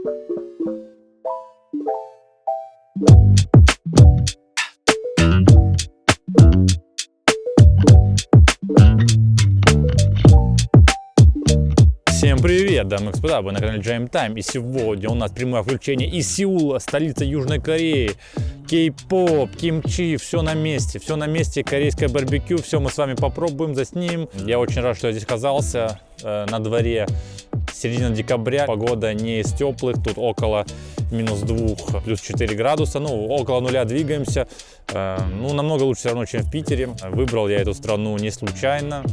Всем привет, дамы и господа, вы на канале Джайм Тайм, и сегодня у нас прямое включение из Сеула, столица Южной Кореи. Кей-поп, кимчи, все на месте, корейское барбекю, все мы с вами попробуем, заснимем. Я очень рад, что я здесь оказался, на дворе середина декабря, погода не из теплых, тут около -2, плюс 4 градуса, ну около нуля двигаемся, ну намного лучше все равно, чем в Питере. Выбрал я эту страну не случайно.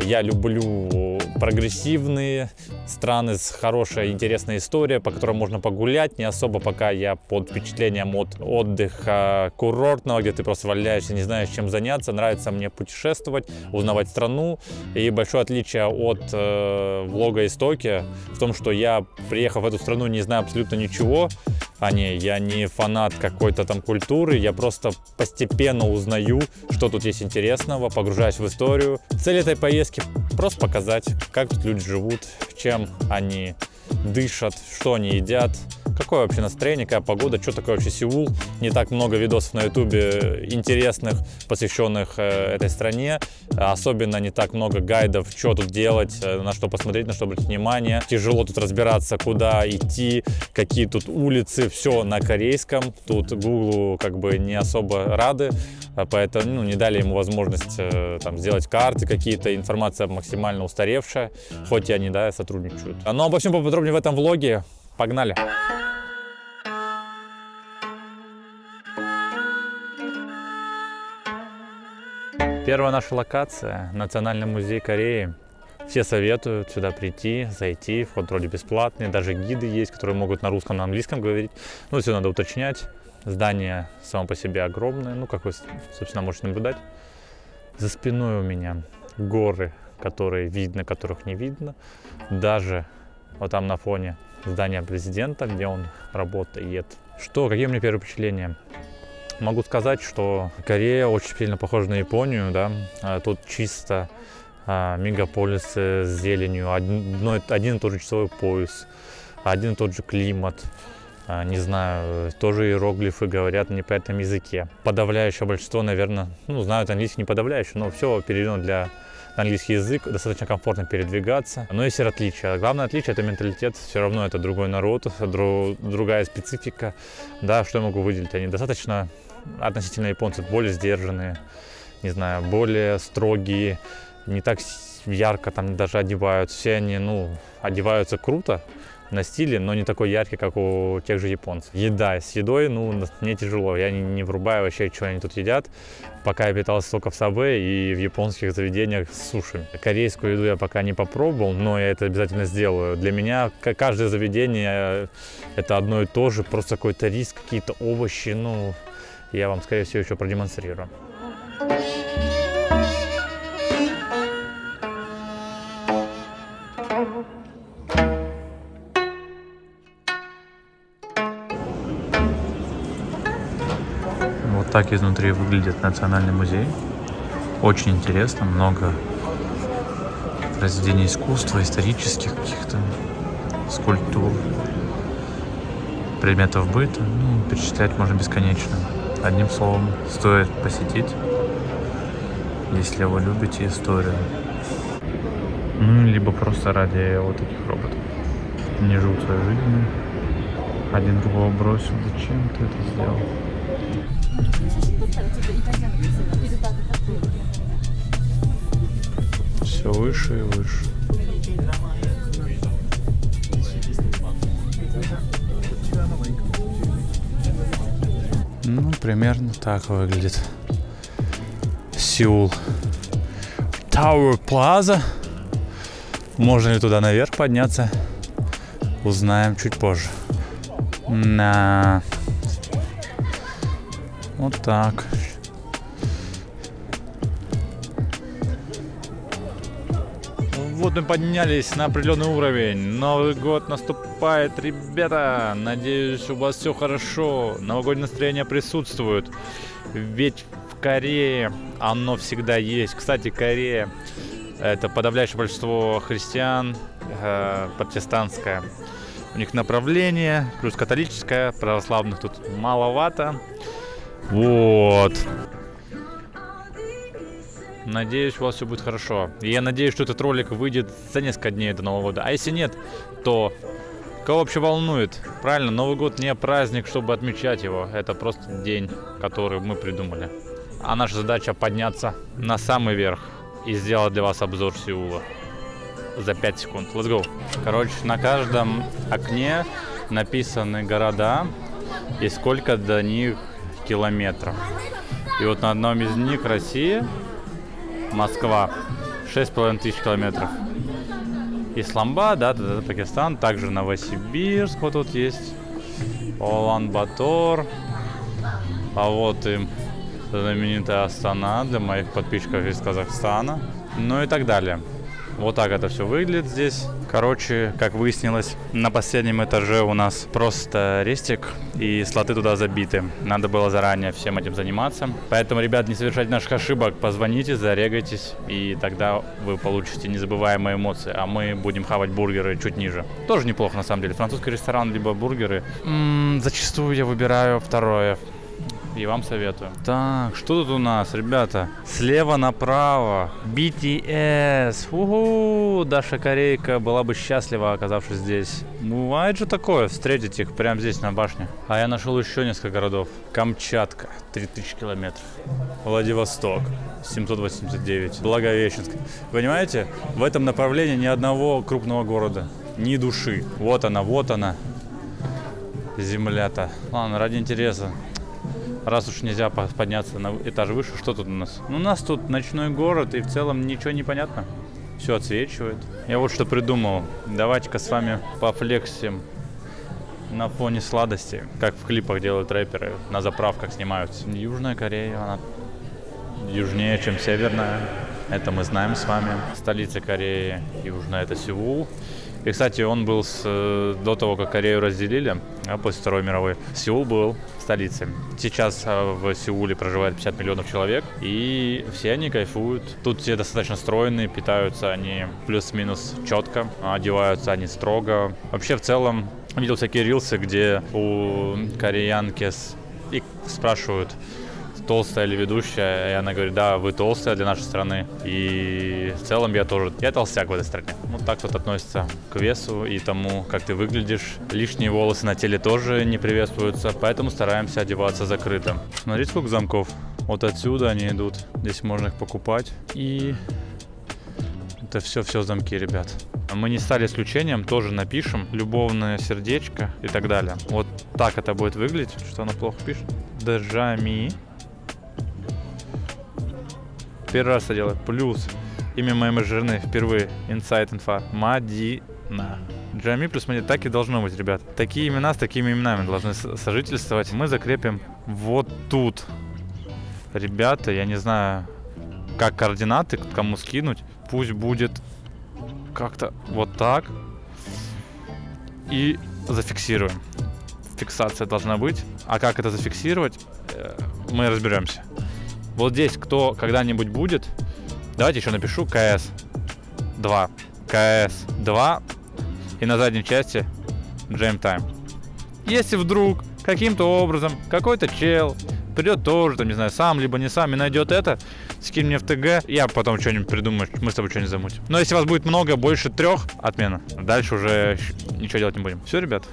Я люблю прогрессивные страны с хорошей, интересной историей, по которой можно погулять. Не особо пока я под впечатлением от отдыха курортного, где ты просто валяешься, не знаешь, чем заняться. Нравится мне путешествовать, узнавать страну. И большое отличие от влога Истоки в том, что я, приехав в эту страну, не знаю абсолютно ничего о ней. Я не фанат какой-то там культуры, я просто постепенно узнаю, что тут есть интересного, погружаюсь в историю. Цель этой поездки — просто показать, как тут люди живут, чем они дышат, что они едят, какое вообще настроение, какая погода, что такое вообще Сеул. Не так много видосов на ютубе интересных, посвященных этой стране. Особенно не так много гайдов, что тут делать, на что посмотреть, на что обратить внимание. Тяжело тут разбираться, куда идти, какие тут улицы, все на корейском. Тут Гуглу как бы не особо рады, поэтому не дали ему возможность там сделать карты какие-то, информация максимально устаревшая, хоть и они, да, сотрудничают. Но обо всем поподробнее в этом влоге. Погнали! Первая наша локация — Национальный музей Кореи. Все советуют сюда прийти, зайти, вход вроде бесплатный, даже гиды есть, которые могут на русском, на английском говорить. Ну, все надо уточнять. Здание само по себе огромное, ну, как вы, собственно, можете наблюдать. За спиной у меня горы, которые видно, которых не видно. Даже вот там на фоне здания президента, где он работает. Какие у меня первые впечатления? Могу сказать, что Корея очень сильно похожа на Японию, да. Тут чисто мегаполисы с зеленью, один и тот же часовой пояс, один и тот же климат. Не знаю, тоже иероглифы говорят на непонятном языке. Подавляющее большинство, наверное, знают английский, не подавляющее, но все переведено на английский язык, достаточно комфортно передвигаться. Но есть и отличия. Главное отличие — это менталитет. Все равно это другой народ, другая специфика. Да, что я могу выделить? Они достаточно относительно японцев более сдержанные, не знаю, более строгие, не так ярко там даже одеваются. Все они, одеваются круто, на стиле, но не такой яркий, как у тех же японцев. Еда. С едой, мне тяжело. Я не врубаю вообще, что они тут едят. Пока я питался только в Subway и в японских заведениях с суши. Корейскую еду я пока не попробовал, но я это обязательно сделаю. Для меня каждое заведение — это одно и то же, просто какой-то рис, какие-то овощи. Я вам, скорее всего, еще продемонстрирую. Вот так изнутри выглядит Национальный музей. Очень интересно, много произведений искусства, исторических каких-то скульптур, предметов быта. Перечислять можно бесконечно. Одним словом, стоит посетить, если вы любите историю. Либо просто ради вот таких роботов. Не живут своей жизнью. Один другого бросил. Зачем ты это сделал? Все выше и выше. Примерно так выглядит Сеул. Tower Plaza. Можно ли туда наверх подняться? Узнаем чуть позже. Вот так. Вот мы поднялись на определенный уровень. Новый год наступает, ребята. Надеюсь, у вас все хорошо. Новогоднее настроение присутствует. Ведь в Корее оно всегда есть. Кстати, Корея — это подавляющее большинство христиан, протестантское. У них направление, плюс католическое, православных тут маловато. Вот. Надеюсь, у вас все будет хорошо. И я надеюсь, что этот ролик выйдет за несколько дней до Нового года. А если нет, то кого вообще волнует? Правильно, Новый год не праздник, чтобы отмечать его. Это просто день, который мы придумали. А наша задача подняться на самый верх и сделать для вас обзор Сеула за 5 секунд. Let's go. Короче, на каждом окне написаны города и сколько до них километров. И вот на одном из них Россия, Москва, 6500 километров. Исламбад, да, Пакистан, также Новосибирск, вот тут есть, Улан-Батор, а вот и знаменитая Астана для моих подписчиков из Казахстана, ну и так далее. Вот так это все выглядит здесь. Короче, как выяснилось, на последнем этаже у нас просто рестик и слоты туда забиты. Надо было заранее всем этим заниматься. Поэтому, ребят, не совершайте наших ошибок, позвоните, зарегайтесь, и тогда вы получите незабываемые эмоции. А мы будем хавать бургеры чуть ниже. Тоже неплохо, на самом деле. Французский ресторан, либо бургеры. Зачастую я выбираю второе. И вам советую. Так, что тут у нас, ребята? Слева направо. BTS. Уху! Даша Корейка была бы счастлива, оказавшись здесь. Бывает же такое, встретить их прямо здесь, на башне. А я нашел еще несколько городов. Камчатка, 3000 километров. Владивосток, 789. Благовещенск. Понимаете, в этом направлении ни одного крупного города. Ни души. Вот она, земля-то. Ладно, ради интереса. Раз уж нельзя подняться на этаж выше, что тут у нас? Ну, у нас тут ночной город, и в целом ничего не понятно. Все отсвечивает. Я вот что придумал. Давайте-ка с вами пофлексим на фоне сладостей, как в клипах делают рэперы, на заправках снимаются. Южная Корея, она южнее, чем северная. Это мы знаем с вами. Столица Кореи южная — это Сеул. И, кстати, он был до того, как Корею разделили, а после Второй мировой, Сеул был столицей. Сейчас в Сеуле проживает 50 миллионов человек, и все они кайфуют. Тут все достаточно стройные, питаются они плюс-минус четко, одеваются они строго. Вообще, в целом, видел всякие рилсы, где у кореянки их спрашивают, толстая или ведущая, и она говорит: да, вы толстая для нашей страны. И в целом я толстяк в этой стране. Вот так вот относится к весу и тому, как ты выглядишь. Лишние волосы на теле тоже не приветствуются, поэтому стараемся одеваться закрыто. Смотрите, сколько замков. Вот отсюда они идут. Здесь можно их покупать. И это все замки, ребят. Мы не стали исключением, тоже напишем любовное сердечко и так далее. Вот так это будет выглядеть. Что она плохо пишет? Дежами. Первый раз это делаю. Плюс имя моей жены впервые. Inside инфа. Мадина. Джами плюс Мадина. Так и должно быть, ребят. Такие имена с такими именами должны сожительствовать. Мы закрепим вот тут. Ребята, я не знаю, как координаты, кому скинуть. Пусть будет как-то вот так. И зафиксируем. Фиксация должна быть. А как это зафиксировать, мы разберемся. Вот здесь кто когда-нибудь будет, давайте еще напишу КС-2. КС-2 и на задней части Jam Time. Если вдруг каким-то образом какой-то чел придет тоже, там, не знаю, сам, либо не сам, и найдет это, скинь мне в ТГ, я потом что-нибудь придумаю, мы с тобой что-нибудь замутим. Но если вас будет много, больше 3, отмена. Дальше уже ничего делать не будем. Все, ребят,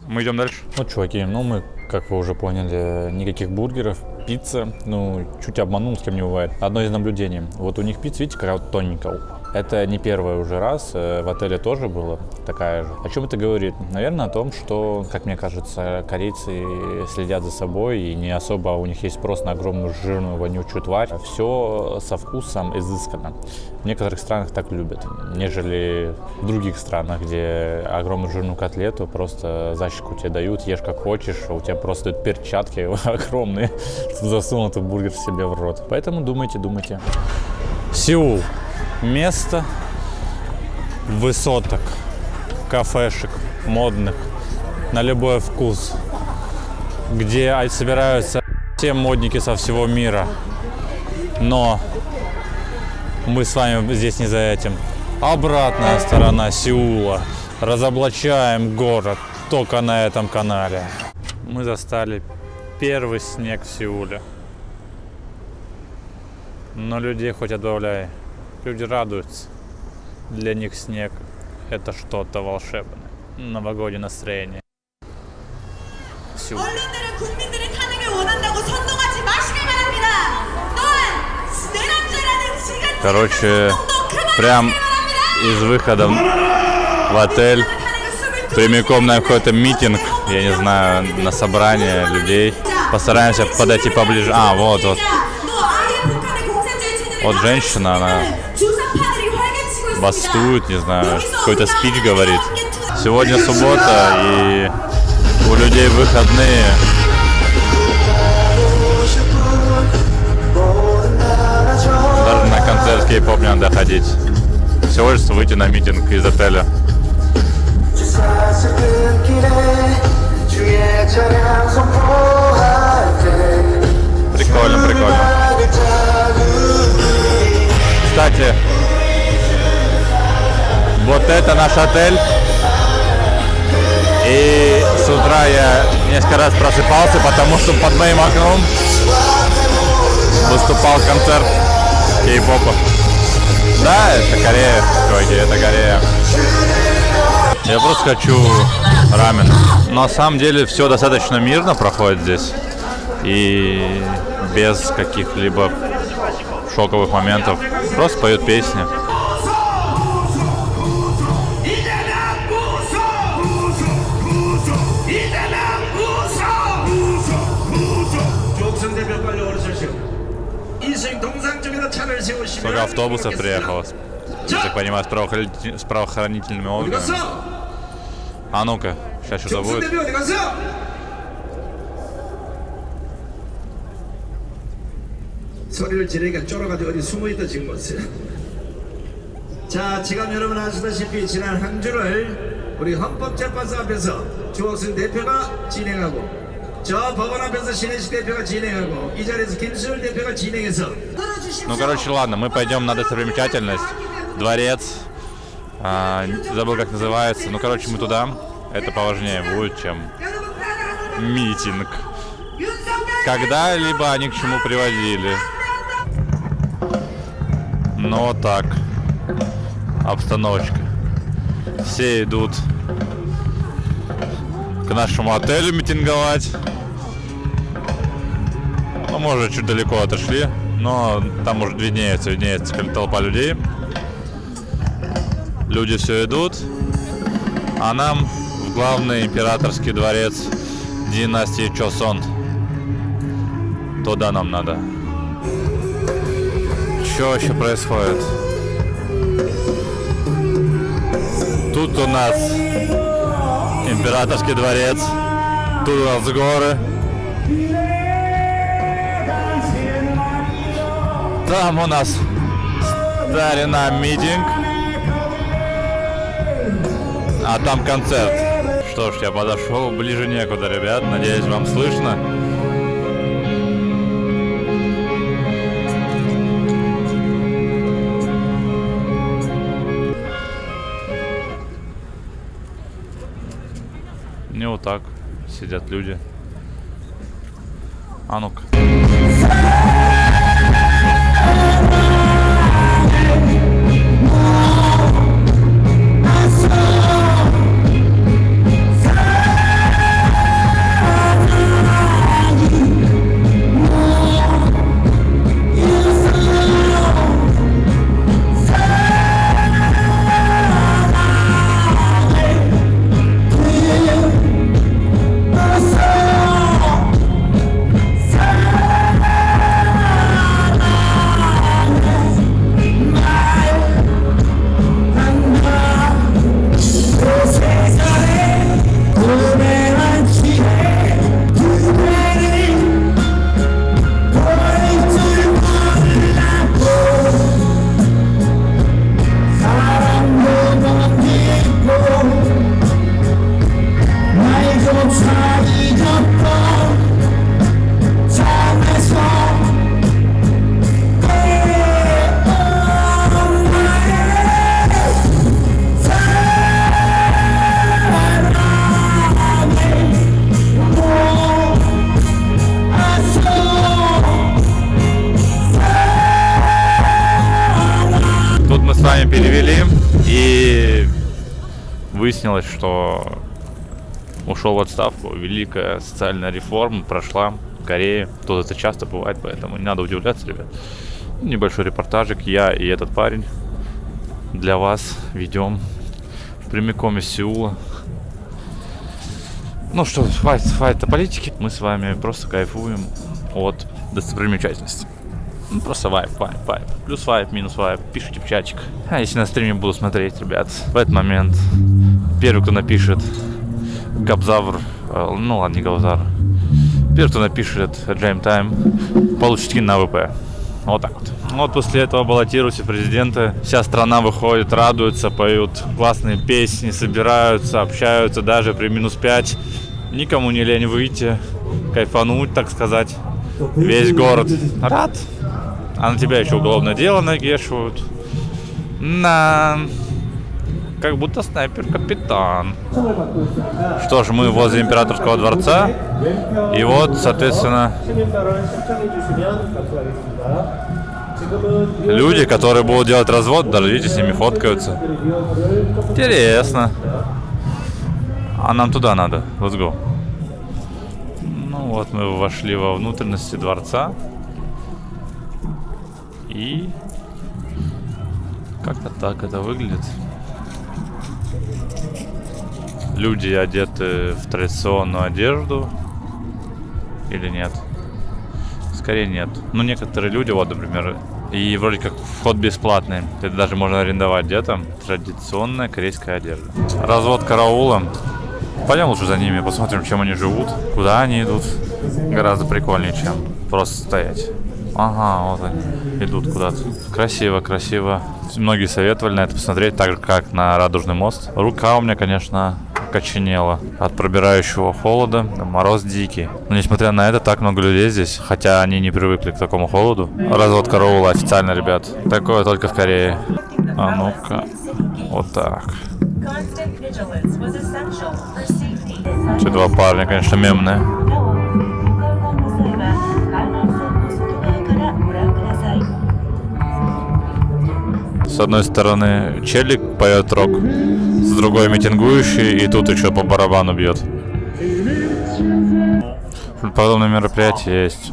мы идем дальше. Ну, чуваки, мы, как вы уже поняли, никаких бургеров, пицца, чуть обманул, с кем не бывает. Одно из наблюдений. Вот у них пицца, видите, какая вот тоненькая. Это не первый уже раз, в отеле тоже было такая же. О чем это говорит? Наверное, о том, что, как мне кажется, корейцы следят за собой, и не особо у них есть спрос на огромную жирную вонючую тварь. Все со вкусом изысканно. В некоторых странах так любят, нежели в других странах, где огромную жирную котлету просто за щеку тебе дают, ешь как хочешь, у тебя просто дают перчатки огромные, чтобы засунул этот бургер себе в рот. Поэтому думайте. Сеул. Место высоток, кафешек модных на любой вкус, где собираются все модники со всего мира. Но мы с вами здесь не за этим. Обратная сторона Сеула. Разоблачаем город. только на этом канале. Мы застали первый снег в Сеуле. Но людей хоть отбавляй. Люди радуются. Для них снег — это что-то волшебное. Новогоднее настроение. Сеул. Короче, прям из выхода в отель прямиком на какой-то митинг, я не знаю, на собрание людей. Постараемся подойти поближе. А, вот. Вот женщина, она бастует, не знаю, какой-то спич говорит. Сегодня суббота, и у людей выходные. Даже на концерт кей-поп не надо ходить. Всего лишь выйти на митинг из отеля. Прикольно, прикольно. Кстати, вот это наш отель. И с утра я несколько раз просыпался, потому что под моим окном выступал концерт кей-попа. Да, это Корея, чуваки, это Корея. Я просто хочу рамен. Но на самом деле все достаточно мирно проходит здесь. И без каких-либо шоковых моментов. Просто поют песни. Сколько автобусов приехало, я так понимаю, с правоохранительными органами. А ну-ка, сейчас что-то будет. 소리를 지르니까 쫄아가지고 어디 숨어있다 지금 보세요. 자, 지금 여러분 아시다시피 지난 한 주를 우리 헌법재판소 앞에서 주옥순 대표가 진행하고 저 법원 앞에서 신혜식 대표가 진행하고 이 자리에서 김수일 대표가 진행해서. Ну, короче, ладно, мы пойдем на достопримечательность, дворец, забыл, как называется. Ну, короче, мы туда. Это поважнее будет, чем митинг. Когда-либо они к чему приводили. Но вот так. Обстановочка. Все идут к нашему отелю митинговать. Ну, может, чуть далеко отошли. Но там уже виднеется толпа людей. Люди все идут. А нам в главный императорский дворец династии Чосон. Туда нам надо. Что вообще происходит? Тут у нас императорский дворец. Тут у нас горы. Там у нас старина митинг. А там концерт. Что ж, я подошел ближе некуда, ребят. Надеюсь, вам слышно. Не вот так сидят люди. А ну-ка. выяснилось, что ушел в отставку. Великая социальная реформа прошла в Корее. Тут это часто бывает, поэтому не надо удивляться, ребят. Небольшой репортажик. Я и этот парень для вас ведем прямиком из Сеула. Ну что, хватит о политике. Мы с вами просто кайфуем от достопримечательностей. Ну, просто вайп. Плюс вайп, минус вайп. Пишите в чатик. А если на стриме буду смотреть, ребят, в этот момент первый, кто напишет Габзавр, ну ладно, не Габзавр. Первый, кто напишет Джейм Тайм, получит скин на ВП. Вот так вот. Вот после этого баллотируются в президенты. Вся страна выходит, радуется, поют классные песни, собираются, общаются даже при -5. Никому не лень выйти, кайфануть, так сказать. Весь город рад. А на тебя еще уголовное дело нагешивают. Как будто снайпер-капитан. Что ж, мы возле Императорского дворца. И вот, соответственно, люди, которые будут делать развод, даже видите, с ними фоткаются. Интересно. А нам туда надо. Let's go. Ну вот, мы вошли во внутренности дворца. И как-то так это выглядит. Люди одеты в традиционную одежду. Или нет? Скорее нет. Ну, некоторые люди, вот, например, и вроде как вход бесплатный. Это даже можно арендовать где-то. Традиционная корейская одежда. Развод караула. Пойдем лучше за ними, посмотрим, чем они живут, куда они идут. Гораздо прикольнее, чем просто стоять. Ага, вот они идут куда-то. Красиво, красиво. Многие советовали на это посмотреть, так же, как на Радужный мост. Рука у меня, конечно, коченела от пробирающего холода. Мороз дикий. Но несмотря на это, так много людей здесь, хотя они не привыкли к такому холоду. Развод караула официально, ребят. Такое только в Корее. А ну-ка. Вот так. Эти два парня, конечно, мемные. С одной стороны челик поет рок, с другой митингующий, и тут еще по барабану бьет. Подобные мероприятия есть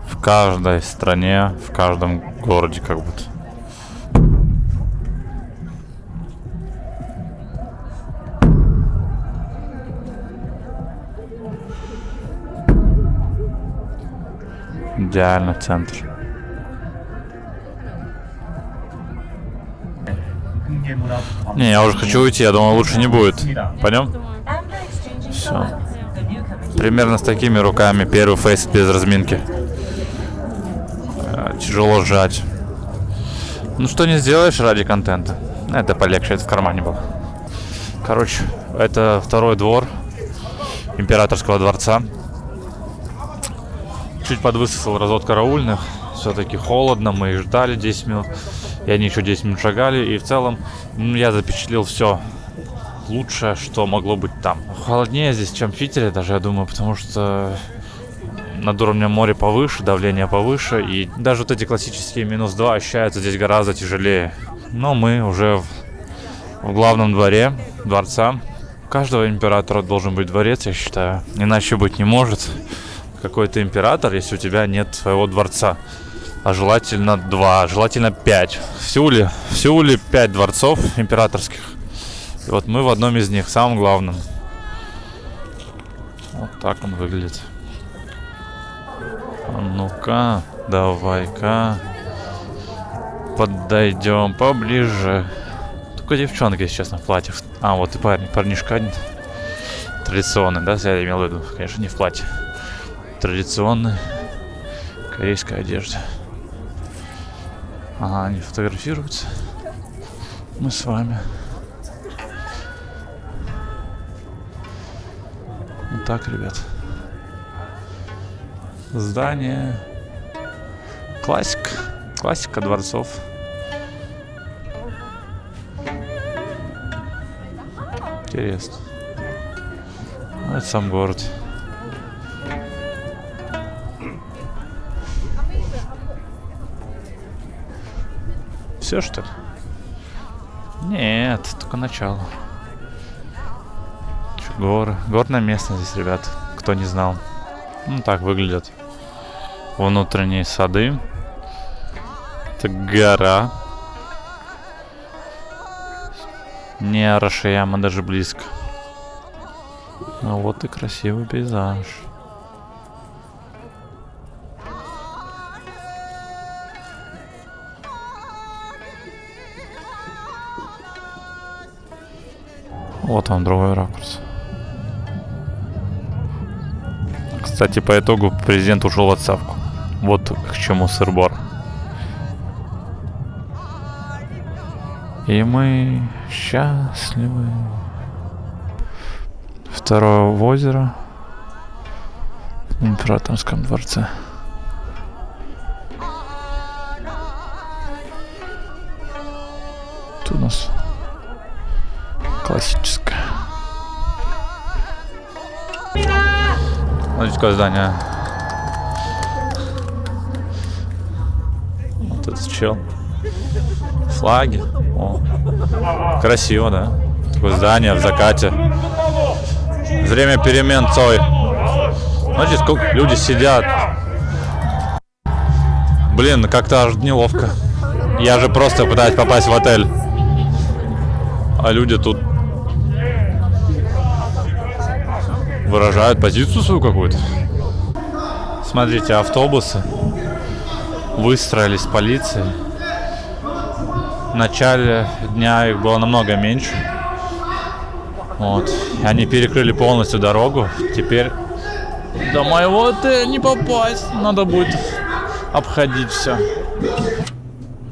в каждой стране, в каждом городе как будто. Идеально центр. Не, я уже хочу уйти, я думаю, лучше не будет. Пойдем? Все. Примерно с такими руками первый фейс без разминки. Тяжело сжать. Ну что не сделаешь ради контента. Это полегче, это в кармане было. Короче, это второй двор Императорского дворца. Чуть подвысосал развод караульных. Все-таки холодно, мы их ждали 10 минут. И они еще 10 минут шагали. И в целом я запечатлел все лучшее, что могло быть там. Холоднее здесь, чем в Питере даже, я думаю, потому что над уровнем моря повыше, давление повыше. И даже вот эти классические -2 ощущаются здесь гораздо тяжелее. Но мы уже в главном дворе дворца. У каждого императора должен быть дворец, я считаю. Иначе быть не может. Какой ты император, если у тебя нет своего дворца. А желательно 2, желательно 5. В Сеуле 5 дворцов императорских. И вот мы в одном из них, самом главном. Вот так он выглядит. А ну-ка, давай-ка подойдем поближе. Только девчонки, если честно, в платьях. А, вот и парнишка один. Традиционный, да, я имел в виду. Конечно, не в платье. Традиционной корейской одежде. Ага, они фотографируются. Мы с вами. Вот так, ребят. Здание. Классика. Классика дворцов. Интересно. Это сам город. Все, что ли? Нет, только начало. горы. Горная местность здесь, ребят, кто не знал. Ну, так выглядят внутренние сады. Это гора. Не Арашияма даже близко. Ну вот и красивый пейзаж. Вот вам другой ракурс. Кстати, по итогу президент ушел в отставку. Вот к чему сыр-бор. И мы счастливы. Второе озеро в Императорском дворце. Тут у нас классическое. Смотрите, какое здание. Вот этот чел. Флаги. О. Красиво, да? Такое здание в закате. Время перемен Цой. Смотрите, сколько люди сидят. Блин, как-то аж неловко. Я же просто пытаюсь попасть в отель. А люди тут выражают позицию свою какую-то. Смотрите, автобусы выстроились с полицией. В начале дня их было намного меньше. Вот. И они перекрыли полностью дорогу. Теперь до моего отеля не попасть. Надо будет обходить все.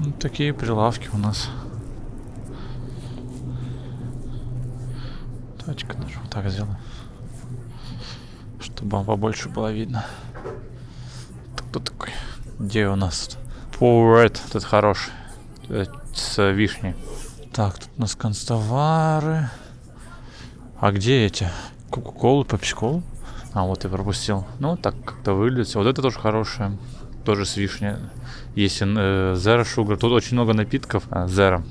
Вот такие прилавки у нас. Давайте-ка даже вот так сделаем, чтобы вам побольше было видно. Кто такой? Где у нас тут? Powerade, тут хороший. С вишней. Так, тут у нас констовары. А где эти? Кока-колы, пепси-колы? А, вот я пропустил. Ну, так как-то выглядит. Вот это тоже хорошее. Тоже с вишней. Есть Zero Sugar. Тут очень много напитков. Zero.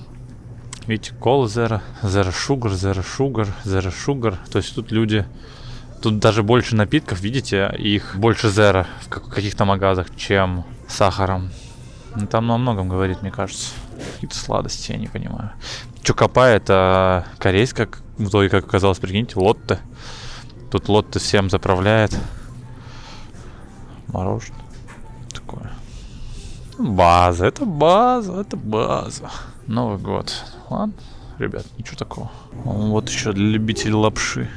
Видите, кола Zero, Zero Sugar, Zero Sugar, Zero Sugar. То есть тут люди... Тут даже больше напитков, видите, их больше Zero в каких-то магазах, чем сахаром. Ну, там о многом говорит, мне кажется. Какие-то сладости, я не понимаю. Чокопа — это корейская, в итоге, как оказалось, прикиньте, лотте. Тут лотте всем заправляет. Мороженое. Такое. База, это база, это база. Новый год. Ладно, ребят, ничего такого. Вот еще для любителей лапши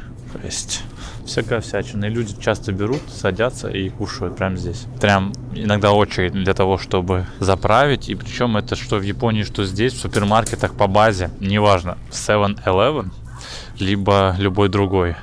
есть. Всякая всячина. И люди часто берут, садятся и кушают прямо здесь. Прям иногда очередь для того, чтобы заправить. И причем это что в Японии, что здесь, в супермаркетах по базе. Неважно, 7-Eleven, либо любой другой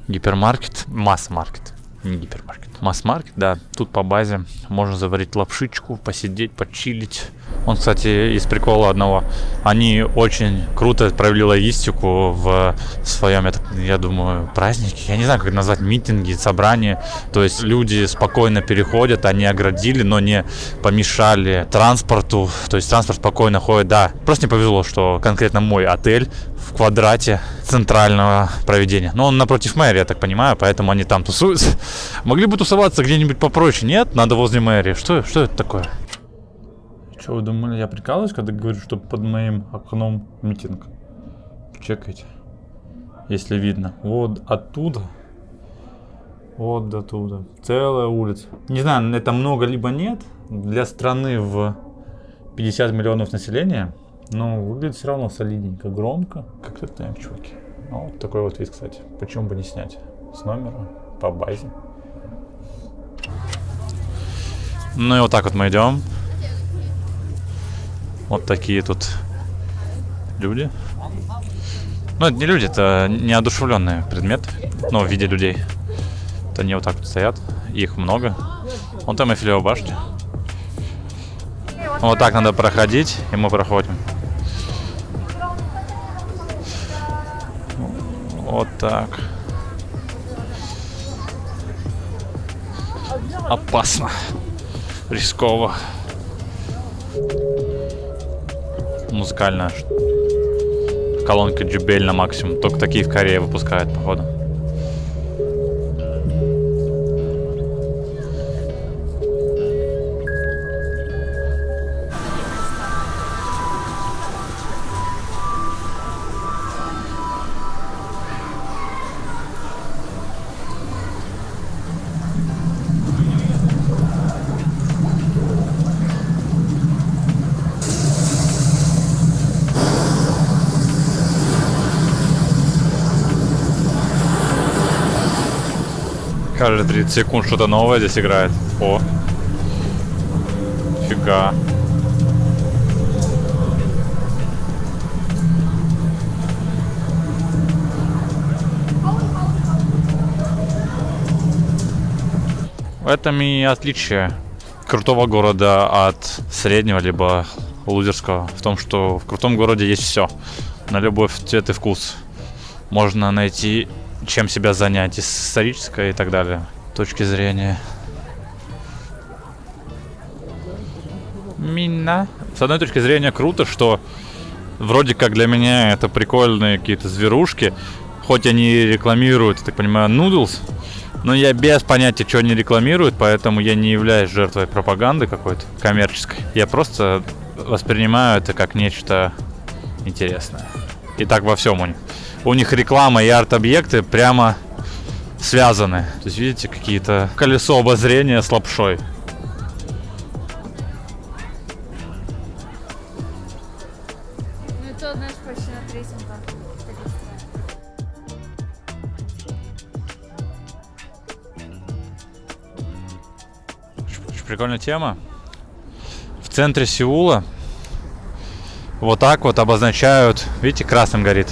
гипермаркет, масс-маркет. Не гипермаркет. Масс-маркет, да. Тут по базе можно заварить лапшичку, посидеть, почилить. Он, кстати, из прикола одного. Они очень круто провели логистику в своем, я думаю, празднике. Я не знаю, как это назвать, митинги, собрания. То есть люди спокойно переходят, они оградили, но не помешали транспорту. То есть транспорт спокойно ходит, да. Просто не повезло, что конкретно мой отель в квадрате центрального проведения. Но он напротив мэрии, я так понимаю, поэтому они там тусуются. Могли бы тусоваться где-нибудь попроще. Нет, надо возле мэрии. Что это такое? Что вы думали, я прикалываюсь, когда говорю, что под моим окном митинг? Чекайте. Если видно. Вот оттуда. Вот до туда. Целая улица. Не знаю, это много либо нет. Для страны в 50 миллионов населения. Но выглядит все равно солидненько, громко. Как это, наверное, чуваки. Ну, вот такой вот вид, кстати. Почему бы не снять? С номера, по базе. Ну и вот так вот мы идем. Вот такие тут люди. Ну, это не люди, это неодушевленные предметы. Ну, в виде людей. Это они вот так вот стоят. Их много. Вон там Эйфелева башня. Вот так надо проходить, и мы проходим. Вот так. Опасно. Рисково. Музыкальная колонка JBL на максимум. Только такие в Корее выпускают, походу. Каждые 30 секунд что-то новое здесь играет. О, фига. В этом и отличие крутого города от среднего либо лузерского. В том, что в крутом городе есть все. На любой цвет и вкус. Можно найти чем себя занять, исторической и так далее. Точки зрения. Мина. С одной точки зрения круто, что вроде как для меня это прикольные какие-то зверушки. Хоть они рекламируют, так понимаю, Noodles, но я без понятия, что они рекламируют, поэтому я не являюсь жертвой пропаганды какой-то коммерческой. Я просто воспринимаю это как нечто интересное. И так во всем у них. У них реклама и арт-объекты прямо связаны. То есть, видите, какие-то колесо обозрения с лапшой. Ну это, знаешь, почти на третьем Очень прикольная тема. В центре Сеула вот так вот обозначают, видите, красным горит.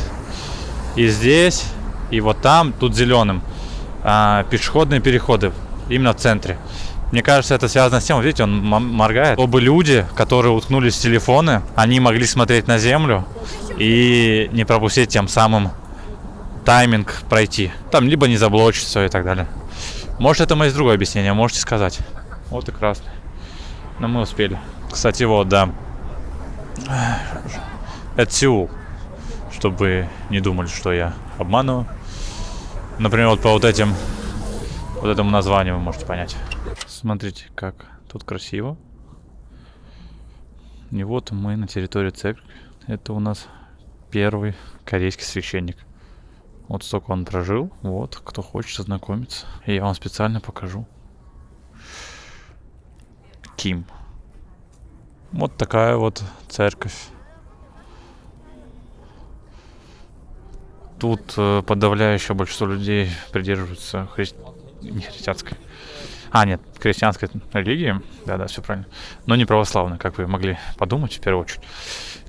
И здесь, и вот там, тут зеленым. Пешеходные переходы. Именно в центре. Мне кажется, это связано с тем, вот видите, он моргает. Чтобы люди, которые уткнулись в телефоны, они могли смотреть на землю и не пропустить тем самым тайминг пройти. Там либо не заблочить все и так далее. Может, это есть другое объяснение, можете сказать. Вот и красный. Но мы успели. Кстати, вот, да. Это Сеул. Чтобы вы не думали, что я обманываю. Например, вот по вот этому названию вы можете понять. Смотрите, как тут красиво. И вот мы на территории церкви. Это у нас первый корейский священник. Вот столько он прожил. Вот, кто хочет ознакомиться. И я вам специально покажу. Ким. Вот такая вот церковь. Тут подавляющее большинство людей придерживаются христианской религии. Да, все правильно. Но не православной, как вы могли подумать в первую очередь.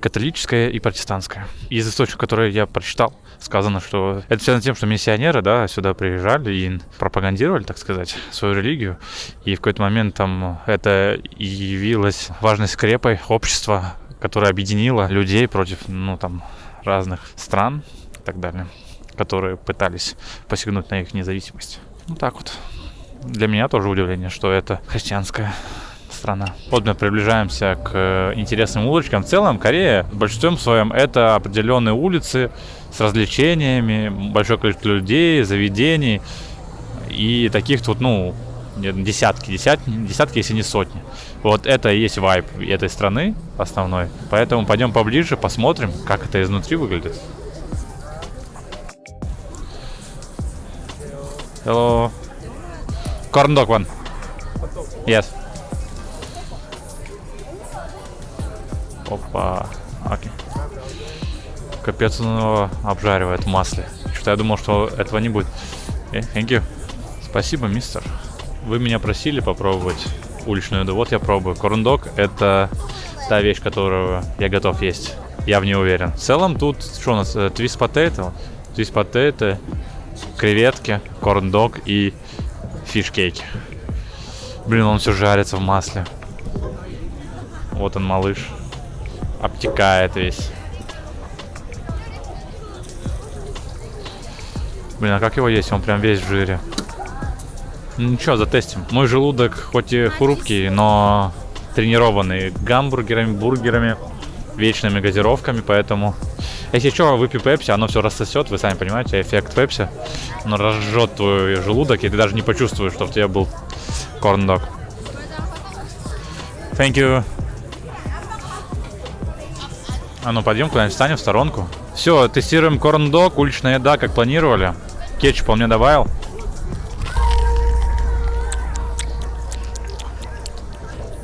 Католическая и протестантская. Из источников, которые я прочитал, сказано, что это связано с тем, что миссионеры, да, сюда приезжали и пропагандировали, так сказать, свою религию. И в какой-то момент там это явилось важной скрепой общества, которое объединило людей против, разных стран и так далее, которые пытались посягнуть на их независимость. Вот так вот. Для меня тоже удивление, что это христианская страна. Вот мы приближаемся к интересным улочкам. В целом Корея в большинстве своем это определенные улицы с развлечениями, большое количество людей, заведений. И таких тут, десятки, если не сотни. Вот это и есть вайб этой страны основной. Поэтому пойдем поближе, посмотрим, как это изнутри выглядит. Hello. Corn dog one. Yes. Опа. Окей. Капец, он его обжаривает в масле. Что-то я думал, что этого не будет. Thank you. Спасибо, мистер. Вы меня просили попробовать уличную еду. Вот я пробую. Corn dog — это та вещь, которую я готов есть. Я в ней уверен. В целом тут что у нас? Twist potato, креветки, corn dog и фиш-кейки. Блин, он все жарится в масле. Вот он, малыш. Обтекает весь. Блин, а как его есть? Он прям весь в жире. Ничего, затестим. Мой желудок хоть и хрупкий, но тренированный гамбургерами, бургерами, вечными газировками, поэтому Если что, выпей пепси, оно все рассосет, вы сами понимаете, эффект пепси. Оно разжжет твой желудок, и ты даже не почувствуешь, что в тебе был корн-дог. Thank you. А ну, пойдем куда-нибудь встанем в сторонку. Все, тестируем корн-дог, уличная еда, как планировали. Кетчуп он мне добавил.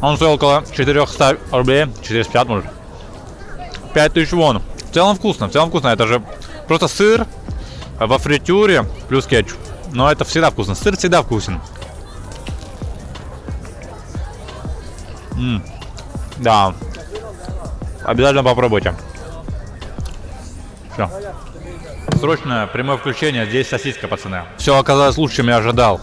Он стоил около 400 рублей, 450 может. 5000 вон. В целом вкусно, это же просто сыр во фритюре плюс кетчуп. Но это всегда вкусно, сыр всегда вкусен. Да, обязательно попробуйте. Все. Срочное прямое включение, здесь сосиска, пацаны. Все оказалось лучше, чем я ожидал.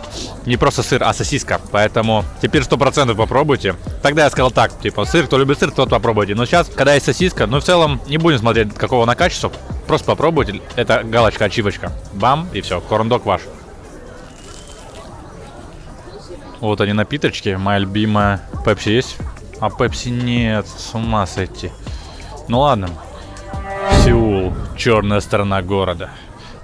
Не просто сыр, а сосиска. Поэтому теперь 100% попробуйте. Тогда я сказал так, типа, сыр, кто любит сыр, тот попробуйте. Но сейчас, когда есть сосиска, ну в целом не будем смотреть, какого она качества. Просто попробуйте. Это галочка, ачивочка. Бам, и все, корн-дог ваш. Вот они напиточки, моя любимая. Пепси есть? А пепси нет, с ума сойти. Ну ладно. Сеул, черная сторона города.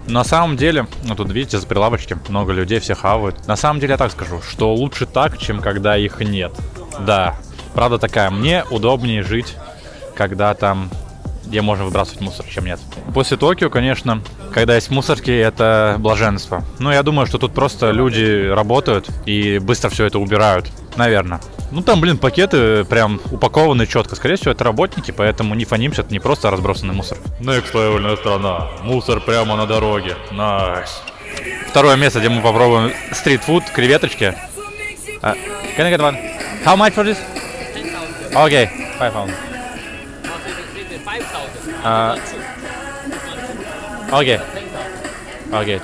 На самом деле, ну тут видите, за прилавочки много людей, все хавают. На самом деле я так скажу, что лучше так, чем когда их нет. Да, правда такая, мне удобнее жить, когда там, где можно выбрасывать мусор, чем нет. После Токио, конечно, когда есть мусорки, это блаженство. Но я думаю, что тут просто люди работают и быстро все это убирают, наверное. Ну там, блин, пакеты прям упакованы четко. Скорее всего, это работники, поэтому не фонимся, это не просто разбросанный мусор. Next level страна. Мусор прямо на дороге. Найс. Второе место, где мы попробуем стритфуд, креветочки. Can I get one? How much for this? 10,000. Okay, 5,000. Окей. Окей.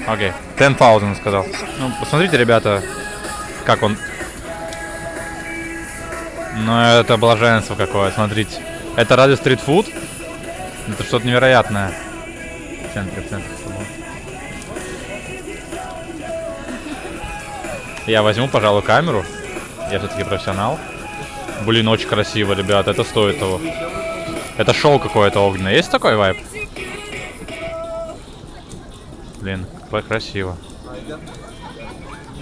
Окей. 10,000 сказал. Ну, посмотрите, ребята, как он. Ну, это блаженство какое, смотрите. Это разве стритфуд? Это что-то невероятное. В центре. Я возьму, пожалуй, камеру. Я все-таки профессионал. Блин, очень красиво, ребята, это стоит того. Это шоу какое-то огненное. Есть такой вайб? Блин, как красиво.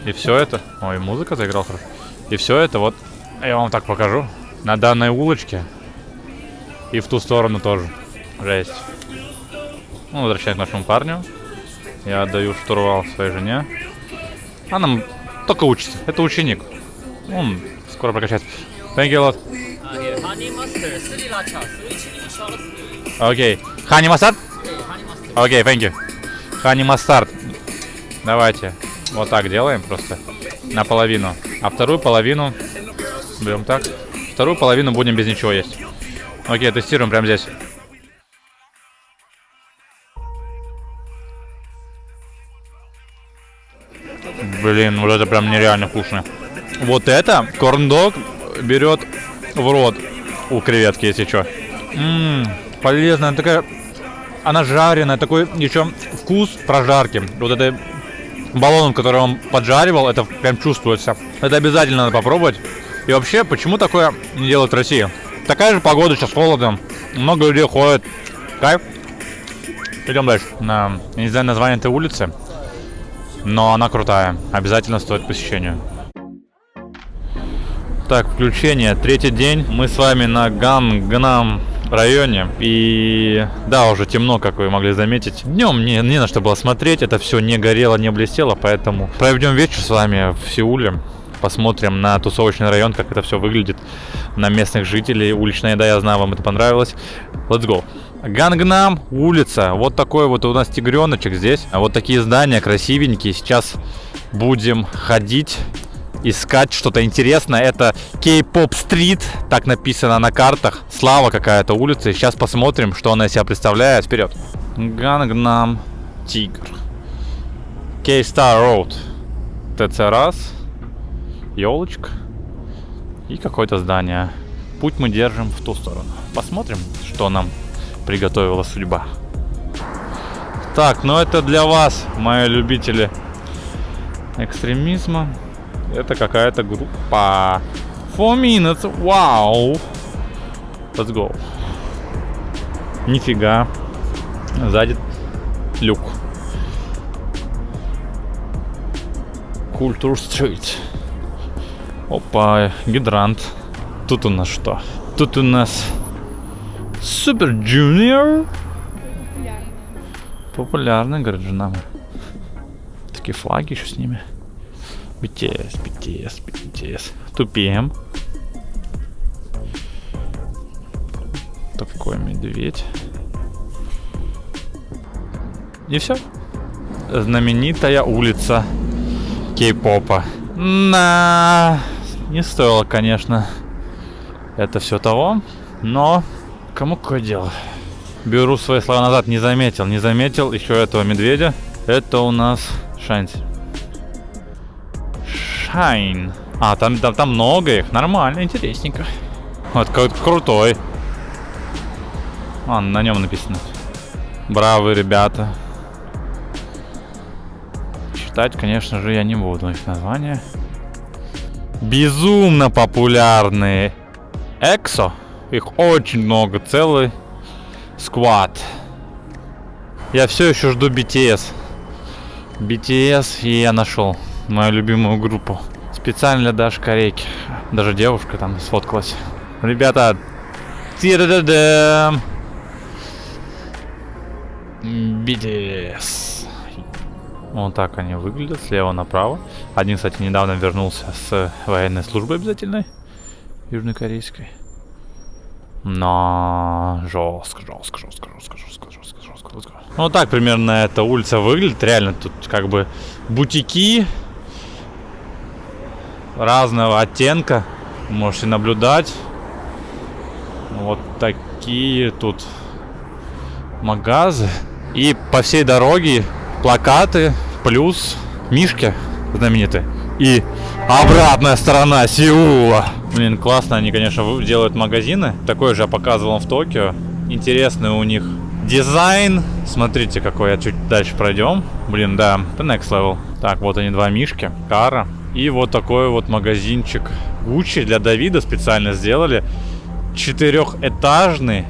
И все это... Ой, музыка заиграла хорошо. И все это вот... Я вам так покажу. На данной улочке. И в ту сторону тоже. Жесть. Ну, возвращаясь к нашему парню. Я отдаю штурвал своей жене. Она только учится. Это ученик. Он скоро прокачается. Thank you a lot. Окей. Хани мастард? Окей, thank you. Хани мастард. Давайте. Вот так делаем просто. Наполовину. А вторую половину... Берем так. Вторую половину будем без ничего есть. Окей, тестируем прямо здесь. Блин, вот это прям нереально вкусно. Вот это корн-дог берет в рот у креветки, если что. Полезная, такая... Она жареная, такой еще вкус прожарки. Вот это баллоном, который он поджаривал, это прям чувствуется. Это обязательно надо попробовать. И вообще, почему такое не делают в России? Такая же погода, сейчас холодно. Много людей ходят. Кайф. Идем дальше. Я не знаю название этой улицы, но она крутая. Обязательно стоит посещения. Так, включение. Третий день. Мы с вами на Гангнам районе. И да, уже темно, как вы могли заметить. Днем не на что было смотреть. Это все не горело, не блестело. Поэтому проведем вечер с вами в Сеуле. Посмотрим на тусовочный район, как это все выглядит, на местных жителей. Уличная еда, я знаю, вам это понравилось. Let's go. Гангнам, улица. Вот такой вот у нас тигреночек здесь. А вот такие здания красивенькие. Сейчас будем ходить, искать что-то интересное. Это K-pop Street, так написано на картах. Слава какая-то улица. Сейчас посмотрим, что она из себя представляет. Вперед. Гангнам Тигр. K-Star Road. ТЦ раз. Елочка и какое-то здание. Путь мы держим в ту сторону. Посмотрим, что нам приготовила судьба. Так, ну это для вас, мои любители экстремизма. Это какая-то группа. 4 minutes, вау. Let's go. Нифига. Сзади люк. Культур стрит. Опа, гидрант. Тут у нас что? Тут у нас Супер Junior. Популярный, говорят, жена. Такие флаги еще с ними. BTS. Тупеем. Такой медведь. И все. Знаменитая улица кей-попа. Не стоило, конечно, это все того, но кому какое дело. Беру свои слова назад, не заметил еще этого медведя. Это у нас Шайн. А, там много их, нормально, интересненько. Вот какой-то крутой. На нем написано. Бравые ребята. Читать, конечно же, я не буду их названия. Безумно популярные EXO. Их очень много, целый сквад. Я все еще жду BTS. И я нашел мою любимую группу. Специально для Даши Корейки. Даже девушка там сфоткалась. Ребята, BTS. Вот так они выглядят, слева направо. Один, кстати, недавно вернулся с военной службы обязательной, южнокорейской. Но жестко. Ну так примерно эта улица выглядит. Реально тут как бы бутики разного оттенка. Можете наблюдать. Вот такие тут магазы. И по всей дороге плакаты, плюс мишки знаменитые. И обратная сторона Сеула. Блин, классно они, конечно, делают магазины. Такой же я показывал в Токио. Интересный у них дизайн. Смотрите, какой. Я чуть дальше пройдем. Блин, да, это next level. Так, вот они, два мишки. Кара. И вот такой вот магазинчик Гуччи для Давида специально сделали. 4-этажный.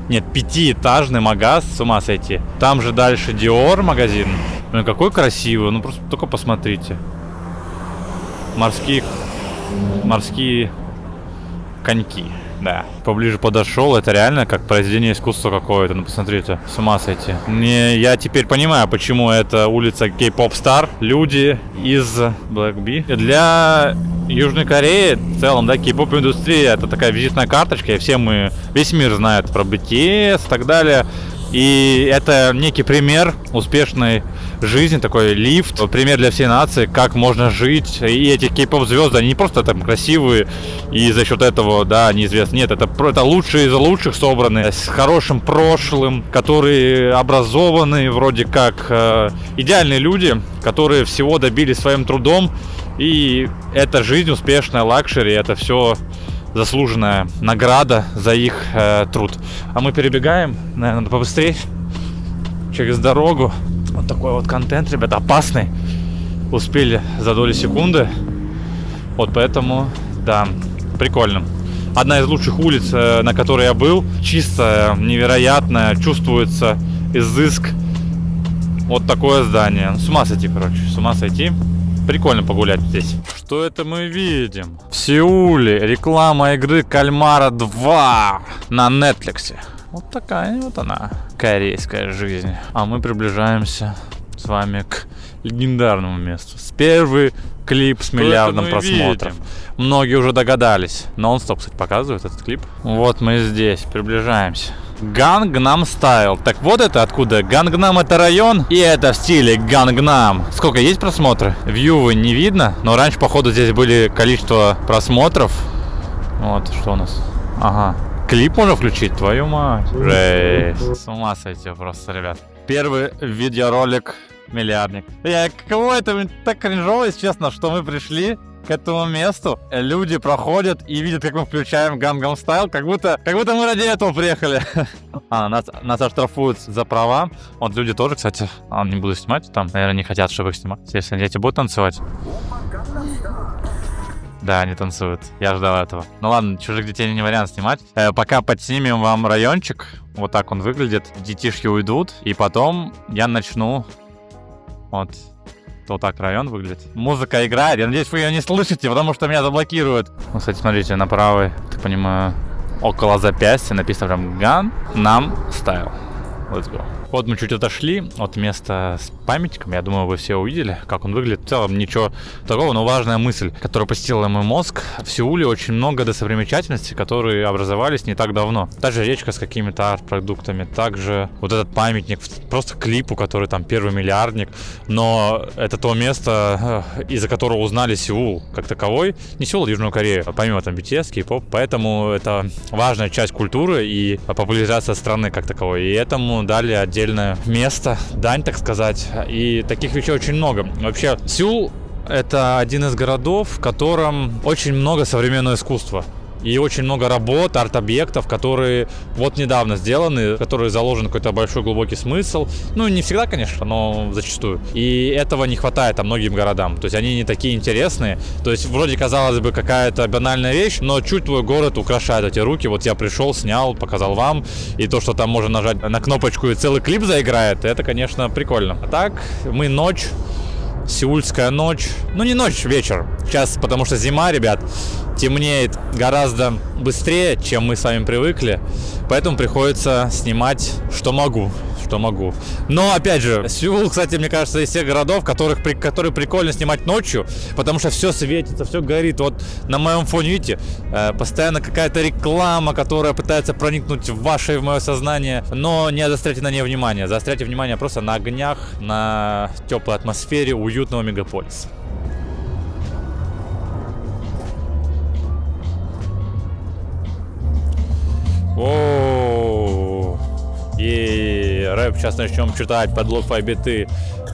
Нет, 5-этажный магаз, с ума сойти. Там же дальше Dior магазин. Блин, какой красивый, ну просто только посмотрите. Морские коньки, да. Поближе подошел, это реально как произведение искусства какое-то, ну посмотрите, с ума сойти. Я теперь понимаю, почему это улица K-Pop Star. Люди из Black Bee. Для Южной Кореи в целом, да, кей-поп индустрия это такая визитная карточка, и весь мир знает про BTS и так далее. И это некий пример успешной жизни, такой лифт, пример для всей нации, как можно жить. И эти кей-поп звезды, они не просто там красивые и за счет этого, да, неизвестны. Нет, это лучшие из лучших собраны, с хорошим прошлым, которые образованные, вроде как идеальные люди, которые всего добились своим трудом. И эта жизнь успешная, лакшери, это все заслуженная награда за их труд. А мы перебегаем, наверное, надо побыстрее через дорогу. Вот такой вот контент, ребята, опасный. Успели за доли секунды. Вот поэтому, да, прикольно. Одна из лучших улиц, на которой я был. Чисто невероятно, чувствуется изыск. Вот такое здание. С ума сойти, короче, с ума сойти. Прикольно погулять здесь. Что это мы видим? В Сеуле реклама игры Кальмара 2 на Netflix. Вот такая вот она, корейская жизнь. А мы приближаемся с вами к легендарному месту. Первый клип с миллиардом просмотров. Многие уже догадались. Нон-стоп, кстати, показывает этот клип. Вот мы здесь, приближаемся. Gangnam Style. Так вот это откуда? Гангнам это район, и это в стиле Gangnam. Сколько есть просмотры? Вьювы не видно, но раньше, походу, здесь были количество просмотров. Вот, что у нас? Ага. Клип можно включить? Твою мать. Жесть. С ума сойти просто, ребят. Первый видеоролик миллиардник. Какого-то так кринжово, если честно, что мы пришли к этому месту. Люди проходят и видят, как мы включаем Gangnam Style, как будто мы ради этого приехали. Нас оштрафуют за права. Вот люди тоже, кстати, не буду снимать, там, наверное, не хотят, чтобы их снимать. Если дети будут танцевать. Да, они танцуют. Я ждал этого. Ну ладно, чужих детей не вариант снимать. Пока подснимем вам райончик. Вот так он выглядит. Детишки уйдут. И потом я начну... Вот так район выглядит. Музыка играет. Я надеюсь, вы ее не слышите, потому что меня заблокируют. Ну, кстати, смотрите, на правой, так понимаю, около запястья написано прям Gangnam Style. Let's go. Вот мы чуть отошли от места с памятником. Я думаю, вы все увидели, как он выглядит. В целом ничего такого, но важная мысль, которая посетила мой мозг. В Сеуле очень много достопримечательностей, которые образовались не так давно. Также речка с какими-то арт-продуктами, также вот этот памятник, просто клипу, который там первый миллиардник. Но это то место, из-за которого узнали Сеул как таковой. Не Сеул, а Южную Корею, помимо там BTS, кей-поп. Поэтому это важная часть культуры и популяризация страны как таковой. И этому дали отдельное место, дань, так сказать. И таких вещей очень много. Вообще, Сеул — это один из городов, в котором очень много современного искусства. И очень много работ, арт-объектов, которые вот недавно сделаны, в которые заложен какой-то большой глубокий смысл. Ну, не всегда, конечно, но зачастую. И этого не хватает многим городам. То есть они не такие интересные. То есть вроде, казалось бы, какая-то банальная вещь, но чуть твой город украшает эти руки. Вот я пришел, снял, показал вам. И то, что там можно нажать на кнопочку и целый клип заиграет, это, конечно, прикольно. А так, мы ночь. Сеульская ночь. Ну, не ночь, вечер. Сейчас, потому что зима, ребят, темнеет гораздо быстрее, чем мы с вами привыкли. Поэтому приходится снимать, что могу. Но, опять же, Сеул, кстати, мне кажется, из тех городов, которые прикольно снимать ночью, потому что все светится, все горит. Вот на моем фоне, видите, постоянно какая-то реклама, которая пытается проникнуть в ваше и в мое сознание, но не заостряйте на ней внимание. Заостряйте внимание просто на огнях, на теплой атмосфере уютного мегаполиса. О, и рэп сейчас начнем читать под лоу-фай биты.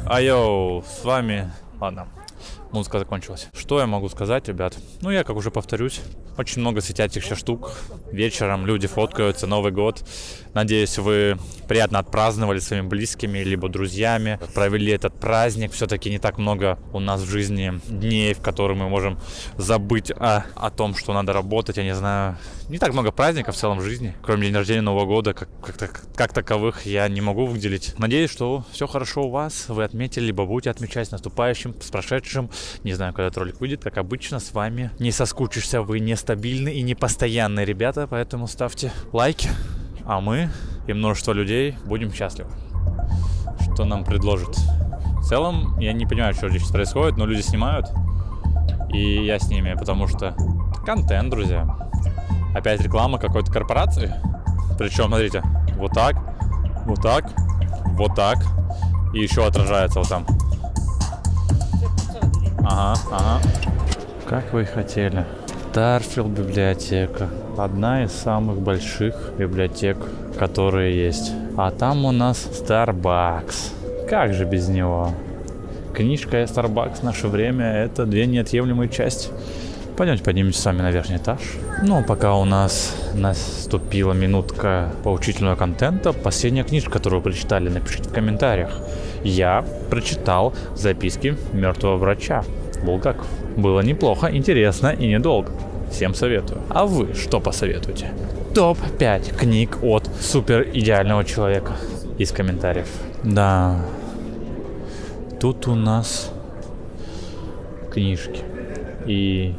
Айоу, с вами... Ладно, музыка закончилась. Что я могу сказать, ребят? Ну, я, как уже повторюсь, очень много светящихся штук. Вечером люди фоткаются, Новый год. Надеюсь, вы приятно отпраздновали своими близкими, либо друзьями. Провели этот праздник. Все-таки не так много у нас в жизни дней, в которые мы можем забыть о том, что надо работать. Я не знаю. Не так много праздников в целом в жизни. Кроме дня рождения, Нового года, как таковых я не могу выделить. Надеюсь, что все хорошо у вас. Вы отметили, либо будете отмечать с наступающим, с прошедшим. Не знаю, когда этот ролик выйдет. Как обычно, с вами не соскучишься. Вы нестабильны и непостоянные ребята. Поэтому ставьте лайки. А мы и множество людей будем счастливы. Что нам предложат? В целом, я не понимаю, что здесь происходит, но люди снимают. И я с ними, потому что контент, друзья. Опять реклама какой-то корпорации. Причем, смотрите, вот так, вот так, вот так. И еще отражается вот там. Ага. Как вы и хотели. Старфилд библиотека. Одна из самых больших библиотек, которые есть. А там у нас Starbucks. Как же без него? Книжка и Starbucks в наше время — это две неотъемлемые части. Пойдемте поднимемся с вами на верхний этаж. Ну, пока у нас наступила минутка поучительного контента, последняя книжка, которую вы прочитали, напишите в комментариях. Я прочитал «Записки мертвого врача» Булгаков. Было неплохо, интересно и недолго. Всем советую. А вы что посоветуете? Топ-5 книг от супер идеального человека из комментариев. Да. Тут у нас книжки. И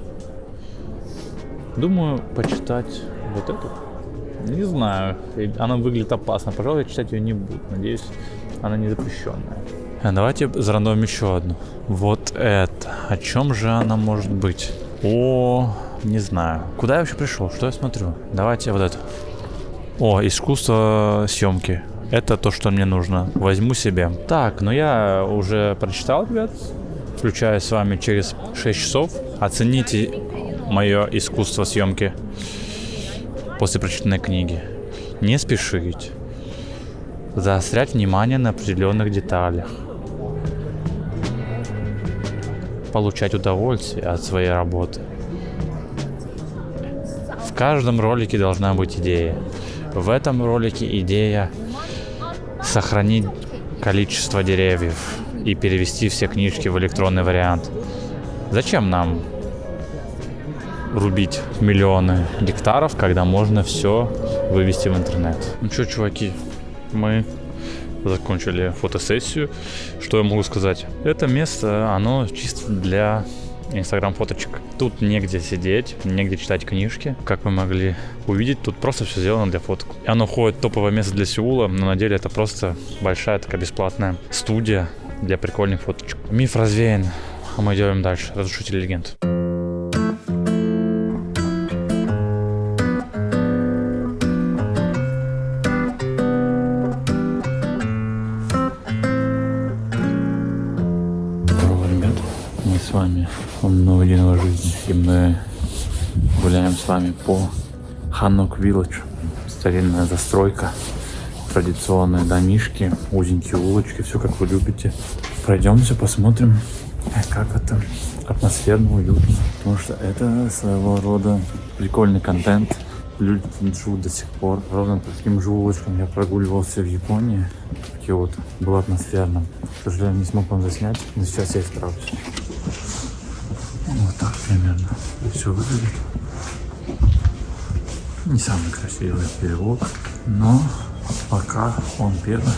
думаю почитать вот эту. Не знаю. Она выглядит опасно. Пожалуй, я читать ее не буду. Надеюсь, она не запрещенная. Давайте зарандомим еще одну. Вот это. О чем же она может быть? Не знаю. Куда я вообще пришел? Что я смотрю? Давайте вот эту. Искусство съемки. Это то, что мне нужно. Возьму себе. Так, я уже прочитал, ребят. Включаюсь с вами через 6 часов. Оцените мое искусство съемки после прочитанной книги. Не спешить. Заострять внимание на определенных деталях. Получать удовольствие от своей работы. В каждом ролике должна быть идея. В этом ролике идея сохранить количество деревьев и перевести все книжки в электронный вариант. Зачем нам рубить миллионы гектаров, когда можно все вывести в интернет. Ну что, чуваки, мы закончили фотосессию. Что я могу сказать? Это место, оно чисто для инстаграм-фоточек. Тут негде сидеть, негде читать книжки. Как вы могли увидеть, тут просто все сделано для фоток. И оно ходит топовое место для Сеула, но на деле это просто большая такая бесплатная студия для прикольных фоточек. Миф развеян, а мы идем дальше. Разрушители легенд. Мы с вами новый день в жизни, и мы гуляем с вами по Hanok Village. Старинная застройка, традиционные домишки, узенькие улочки, все как вы любите. Пройдемся, посмотрим, как это атмосферно, уютно. Потому что это своего рода прикольный контент. Люди тут живут до сих пор. Ровно по таким же улочкам я прогуливался в Японии, в Киото. Было атмосферно. К сожалению, не смог вам заснять, но сейчас я исправлюсь. Вот так примерно все выглядит. Не самый красивый переулок, но пока он первый.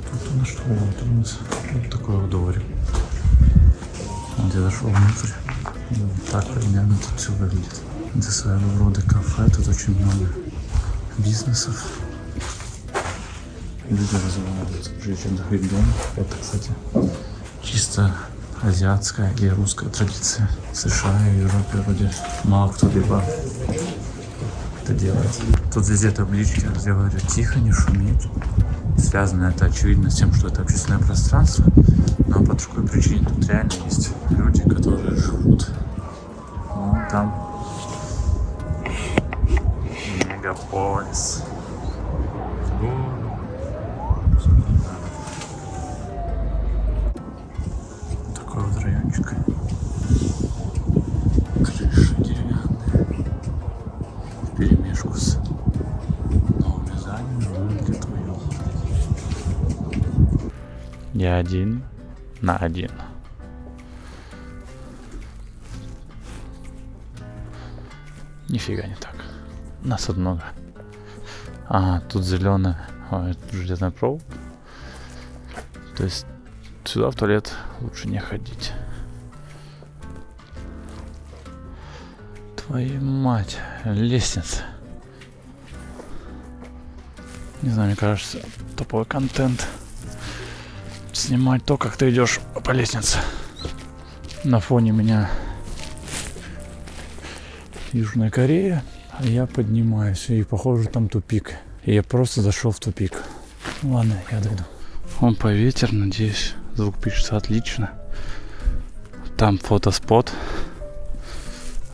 Тут у нас что? Вот у нас вот такой вот дворик. Вот я зашел внутрь. Вот так примерно тут все выглядит. Это своего рода кафе, тут очень много бизнесов. Люди развиваются, прежде чем закрыть дом. Это, кстати, чисто азиатская и русская традиция. В США и Европе вроде мало кто либо это делает. Тут везде таблички, где говорят тихо, не шуметь. Связано это очевидно с тем, что это общественное пространство, но по другой причине тут реально есть люди, которые живут вон там. Мегаполис. Такой вот райончик. Крыши деревянные. Вперемешку с новыми зданиями для твоего. Я один на один. Нифига не так. Нас тут много. Ага, тут зеленая, тут железная проволока. То есть сюда в туалет лучше не ходить. Твою мать, лестница. Не знаю, мне кажется, топовый контент. Снимать то, как ты идешь по лестнице. На фоне меня Южная Корея, а я поднимаюсь, и похоже там тупик. И я просто зашел в тупик. Ладно, я дойду. Опа, ветер, надеюсь, звук пишется отлично. Там фотоспот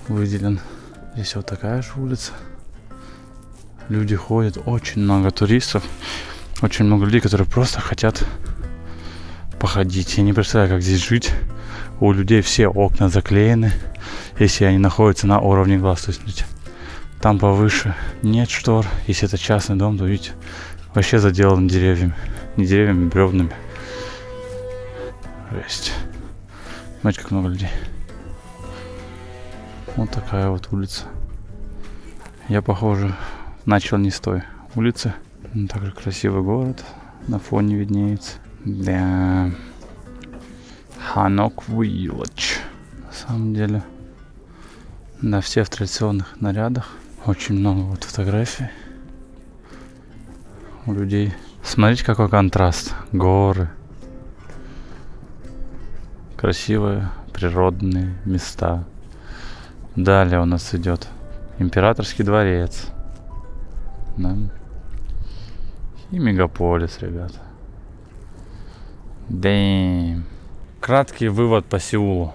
выделен. Здесь вот такая же улица. Люди ходят, очень много туристов. Очень много людей, которые просто хотят походить. Я не представляю, как здесь жить. У людей все окна заклеены, если они находятся на уровне глаз. То есть, смотрите, там повыше нет штор. Если это частный дом, то видите, вообще заделан деревьями. Не деревьями, бревнами. Жесть. Смотрите, как много людей. Вот такая вот улица. Я, похоже, начал не с той улицы. Также красивый город на фоне виднеется. Да. Hanok Village. На самом деле. Да, все в традиционных нарядах. Очень много вот фотографий у людей. Смотрите, какой контраст. Горы. Красивые природные места. Далее у нас идет Императорский дворец. Да. И мегаполис, ребята. Дэйм. Краткий вывод по Сеулу.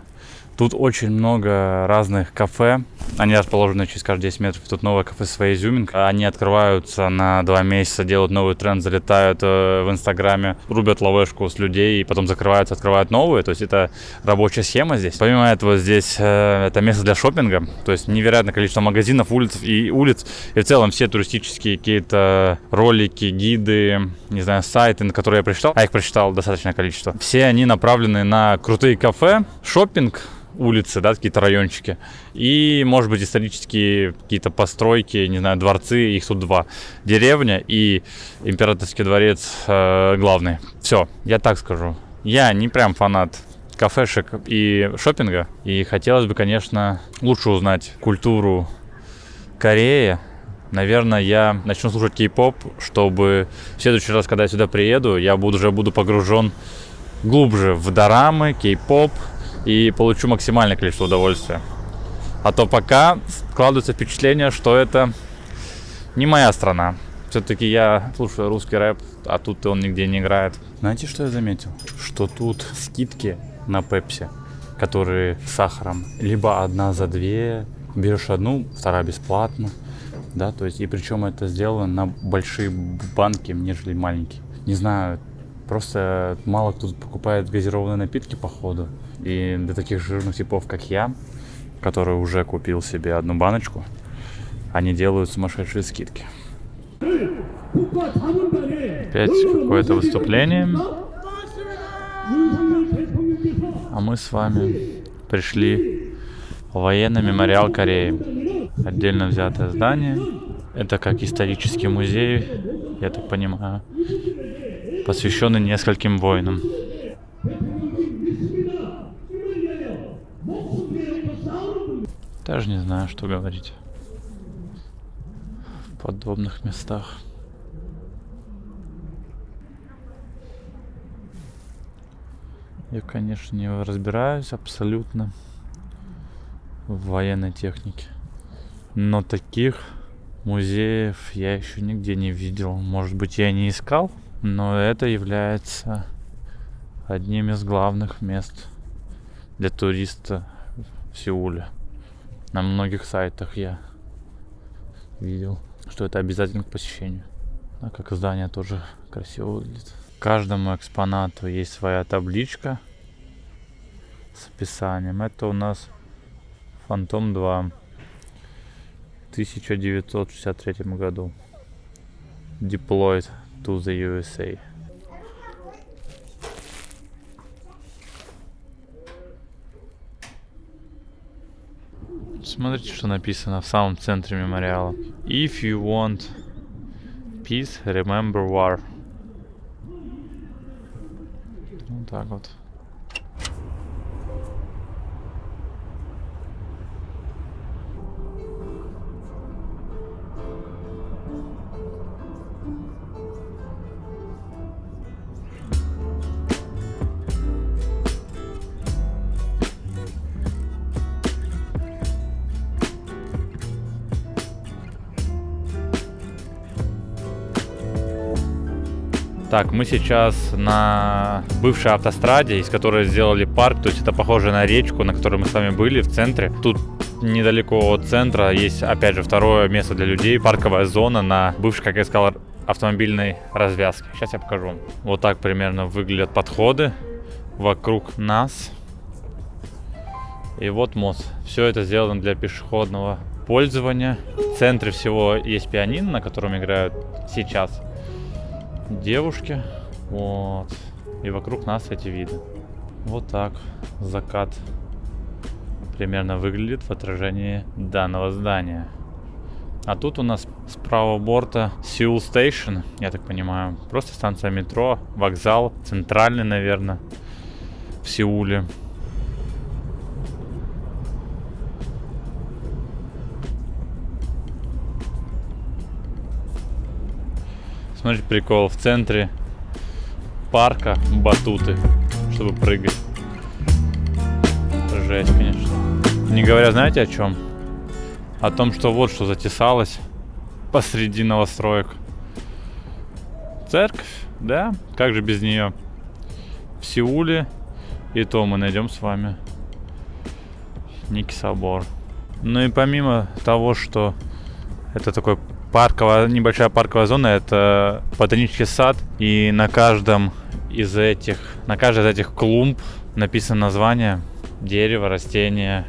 Тут очень много разных кафе. Они расположены через каждые 10 метров. Тут новое кафе со своей изюминкой. Они открываются на 2 месяца, делают новый тренд, залетают в Инстаграме, рубят лавешку с людей и потом закрываются, открывают новые. То есть это рабочая схема здесь. Помимо этого здесь это место для шопинга. То есть невероятное количество магазинов, улиц. И в целом все туристические какие-то ролики, гиды, не знаю, сайты, на которые я прочитал. А их прочитал достаточное количество. Все они направлены на крутые кафе, шоппинг, улицы, да, какие-то райончики, и, может быть, исторические какие-то постройки, не знаю, дворцы, их тут 2. Деревня и Императорский дворец главный. Все, я так скажу. Я не прям фанат кафешек и шопинга, и хотелось бы, конечно, лучше узнать культуру Кореи. Наверное, я начну слушать кей-поп, чтобы в следующий раз, когда я сюда приеду, я буду погружен глубже в дорамы, кей-поп и получу максимальное количество удовольствия. А то пока складывается впечатление, что это не моя страна. Все-таки я слушаю русский рэп, а тут он нигде не играет. Знаете, что я заметил? Что тут скидки на пепси, которые с сахаром. Либо 1 за 2, берешь одну, 2 бесплатно. Да, то есть, и причем это сделано на большие банки, нежели маленькие. Не знаю, просто мало кто тут покупает газированные напитки, походу. И для таких жирных типов, как я, который уже купил себе 1 баночку, они делают сумасшедшие скидки. Опять какое-то выступление. А мы с вами пришли в военный мемориал Кореи. Отдельно взятое здание. Это как исторический музей, я так понимаю, посвященный нескольким воинам. Даже не знаю, что говорить в подобных местах. Я, конечно, не разбираюсь абсолютно в военной технике, но таких музеев я еще нигде не видел. Может быть, я не искал, но это является одним из главных мест для туриста в Сеуле. На многих сайтах я видел, что это обязательно к посещению. А как здание тоже красиво выглядит. Каждому экспонату есть своя табличка с описанием. Это у нас Фантом 2 в 1963 году. Deployed to the USA. Смотрите, что написано в самом центре мемориала. If you want peace, remember war. Вот так вот. Так, мы сейчас на бывшей автостраде, из которой сделали парк. То есть это похоже на речку, на которой мы с вами были, в центре. Тут недалеко от центра есть, опять же, второе место для людей. Парковая зона на бывшей, как я сказал, автомобильной развязке. Сейчас я покажу. Вот так примерно выглядят подходы вокруг нас. И вот мост. Все это сделано для пешеходного пользования. В центре всего есть пианино, на котором играют сейчас девушки. Вот. И вокруг нас эти виды. Вот так закат примерно выглядит в отражении данного здания. А тут у нас с правого борта Seoul Station, я так понимаю. Просто станция метро, вокзал, центральный, наверное, в Сеуле. Смотрите, прикол, в центре парка батуты, чтобы прыгать. Жесть, конечно. Не говоря, знаете о чем? О том, что вот что затесалось посреди новостроек. Церковь, да? Как же без нее? В Сеуле и то мы найдем с вами некий собор. Ну и помимо того, что это такой небольшая парковая зона, это ботанический сад, и на каждой из этих клумб написано название дерева, растения,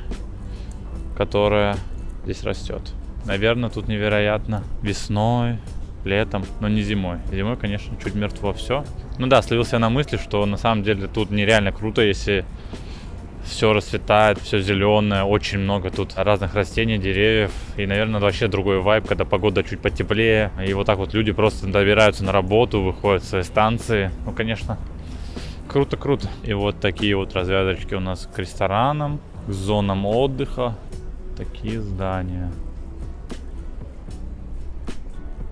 которое здесь растет. Наверное, тут невероятно весной, летом, но не зимой. Зимой, конечно, чуть мертво все. Ну да, словился на мысли, что на самом деле тут нереально круто, если Все расцветает, все зеленое, очень много тут разных растений, деревьев. И, наверное, вообще другой вайб, когда погода чуть потеплее. И вот так вот люди просто добираются на работу, выходят с своей станции. Ну, конечно, круто-круто. И вот такие вот развязочки у нас к ресторанам, к зонам отдыха. Такие здания.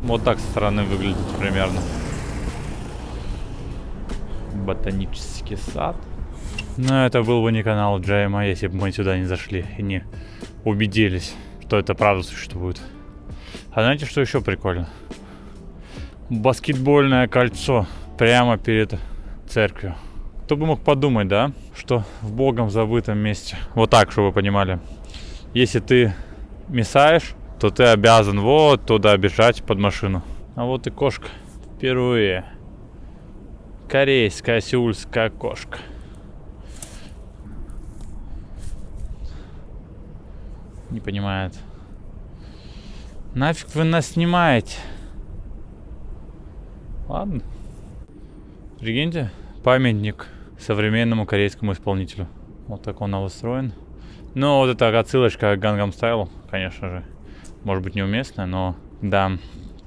Вот так со стороны выглядит примерно. Ботанический сад. Но это был бы не канал Джейма, если бы мы сюда не зашли и не убедились, что это правда существует. А знаете, что еще прикольно? Баскетбольное кольцо прямо перед церковью. Кто бы мог подумать, да, что в богом забытом месте. Вот так, чтобы вы понимали. Если ты мисаешь, то ты обязан вот туда бежать под машину. А вот и кошка. Впервые. Корейская сеульская кошка. Не понимает. Нафиг вы нас снимаете? Ладно. Прикиньте, памятник современному корейскому исполнителю. Вот так он устроен. Ну, вот эта отсылочка к Gangnam Style, конечно же, может быть неуместная, но да,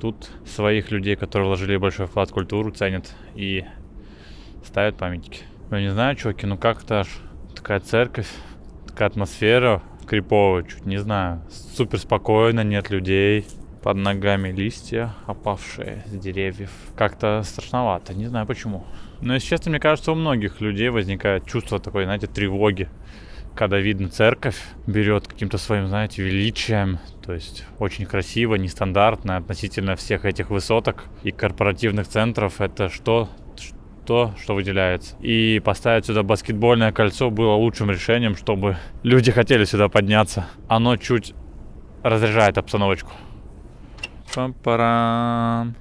тут своих людей, которые вложили большой вклад в культуру, ценят и ставят памятники. Я не знаю, чуваки, ну как-то аж такая церковь, такая атмосфера криповая, чуть не знаю, супер спокойно, нет людей, под ногами листья, опавшие с деревьев. Как-то страшновато, не знаю почему. Но, если честно, мне кажется, у многих людей возникает чувство такой, знаете, тревоги, когда видно церковь, берет каким-то своим, знаете, величием, то есть очень красиво, нестандартно относительно всех этих высоток и корпоративных центров. Это что выделяется. И поставить сюда баскетбольное кольцо было лучшим решением, чтобы люди хотели сюда подняться. Оно чуть разряжает обстановочку. Пам-парам.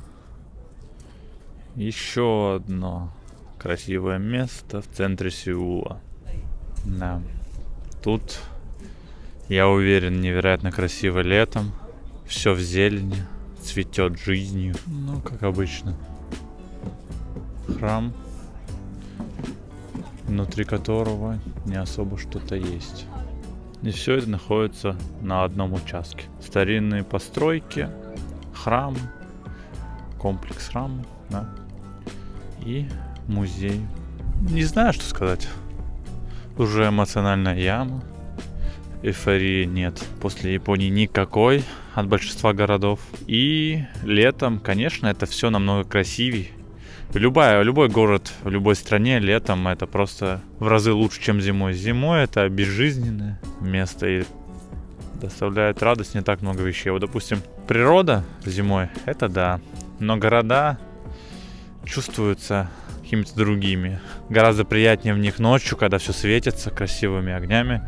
Еще одно красивое место в центре Сеула. Да. Тут, я уверен, невероятно красиво летом. Все в зелени, цветет жизнью. Ну, как обычно. Храм, внутри которого не особо что-то есть. И все это находится на одном участке. Старинные постройки, храм, комплекс храма, да, и музей. Не знаю, что сказать. Уже эмоциональная яма. Эйфории нет после Японии никакой от большинства городов. И летом, конечно, это все намного красивее. Любой город в любой стране летом это просто в разы лучше, чем зимой. Зимой это безжизненное место и доставляет радость не так много вещей. Вот, допустим, природа зимой, это да. Но города чувствуются какими-то другими. Гораздо приятнее в них ночью, когда все светится красивыми огнями,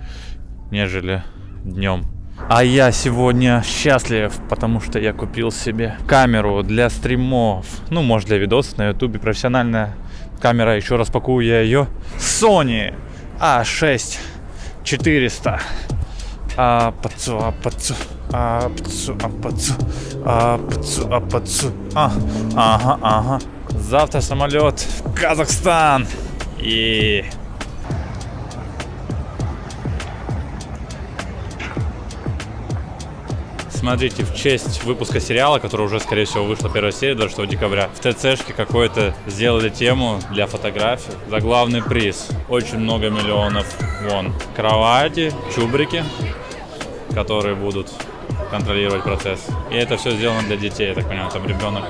нежели днем. А я сегодня счастлив, потому что я купил себе камеру для стримов. Ну, может, для видосов на ютубе. Профессиональная камера, еще распакую я ее. Sony A6 400. Ага. Завтра самолет в Казахстан. И... Смотрите, в честь выпуска сериала, который уже, скорее всего, вышла первая серия 26 декабря, в ТЦшке какой-то сделали тему для фотографий за главный приз. Очень много миллионов. Вон, кровати, чубрики, которые будут контролировать процесс. И это все сделано для детей, я так понимаю, там ребенок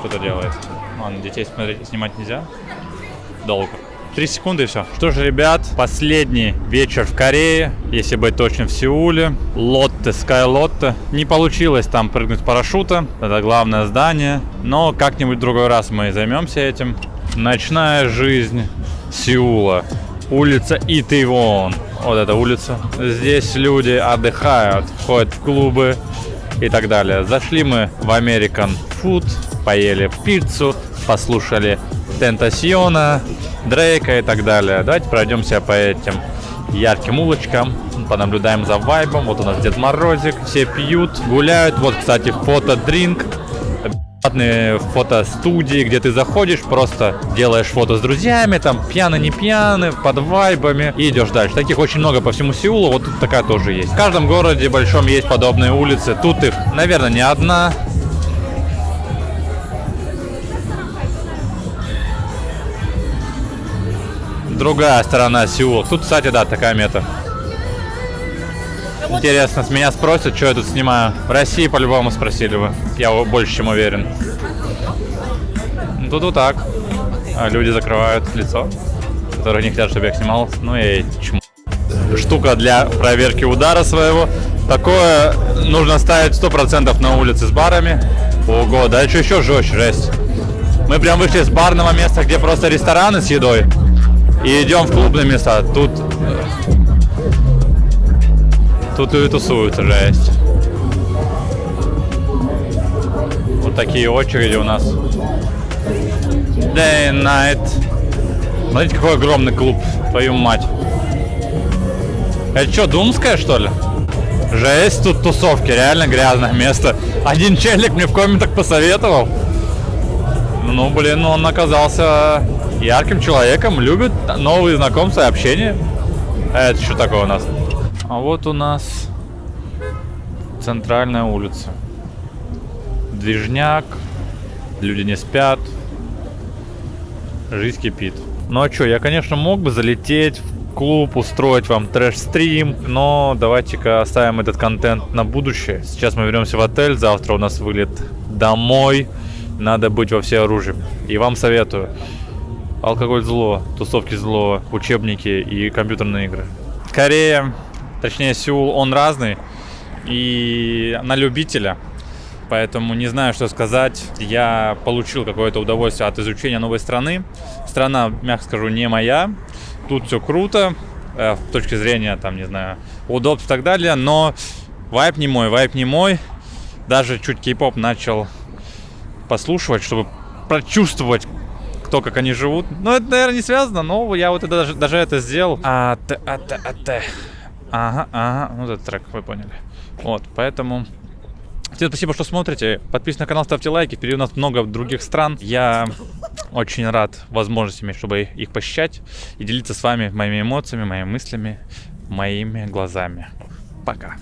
что-то делает. Ладно, детей снимать нельзя. Долго. 3 секунды и все. Что же, ребят, последний вечер в Корее, если быть точно в Сеуле. Лотте, Скайлотте. Не получилось там прыгнуть с парашюта. Это главное здание. Но как-нибудь в другой раз мы займемся этим. Ночная жизнь Сеула. Улица Итэвон. Вот эта улица. Здесь люди отдыхают, ходят в клубы и так далее. Зашли мы в American Food, поели пиццу, послушали Тентасьона, Дрейка и так далее. Давайте пройдемся по этим ярким улочкам, понаблюдаем за вайбом. Вот у нас Дед Морозик, все пьют, гуляют. Вот, кстати, фото-дринк. фотостудии, где ты заходишь, просто делаешь фото с друзьями, там пьяный, не пьяный, под вайбами и идешь дальше. Таких очень много по всему Сеулу, вот тут такая тоже есть. В каждом городе большом есть подобные улицы, тут их, наверное, не одна. Другая сторона Сеула. Тут, кстати, да, такая мета. Интересно, с меня спросят, что я тут снимаю. В России по-любому спросили бы. Я больше чем уверен. Тут вот так. А люди закрывают лицо, которые не хотят, чтобы я их снимал. Ну и чмо. Штука для проверки удара своего. Такое нужно ставить 100% на улице с барами. Ого, да что еще жестче, жесть. Мы прям вышли с барного места, где просто рестораны с едой. И идем в клубные места. Тут и тусуются, жесть. Вот такие очереди у нас. Day and night. Смотрите, какой огромный клуб, твою мать. Это что, Думская, что ли? Жесть, тут тусовки, реально грязное место. Один челик мне в комментах посоветовал. Ну, блин, он оказался ярким человеком, любит новые знакомства и общение. А это что такое у нас? А вот у нас центральная улица. Движняк, люди не спят, жизнь кипит. Ну а что, я, конечно, мог бы залететь в клуб, устроить вам трэш-стрим, но давайте-ка оставим этот контент на будущее. Сейчас мы вернемся в отель, завтра у нас вылет домой. Надо быть во всеоружии. И вам советую. Алкоголь зло, тусовки зло, учебники и компьютерные игры. Корея, точнее Сеул, он разный и на любителя. Поэтому не знаю, что сказать. Я получил какое-то удовольствие от изучения новой страны. Страна, мягко скажу, не моя. Тут все круто, с точки зрения, там, не знаю, удобств и так далее. Но вайб не мой. Даже чуть кей-поп начал послушивать, чтобы прочувствовать, кто как они живут. Ну, это, наверное, не связано, но я вот это даже это сделал. Ага, ну этот трек, вы поняли. Вот, поэтому всем спасибо, что смотрите. Подписывайтесь на канал, ставьте лайки. Впереди у нас много других стран. Я очень рад возможностями, чтобы их посещать и делиться с вами моими эмоциями, моими мыслями, моими глазами. Пока.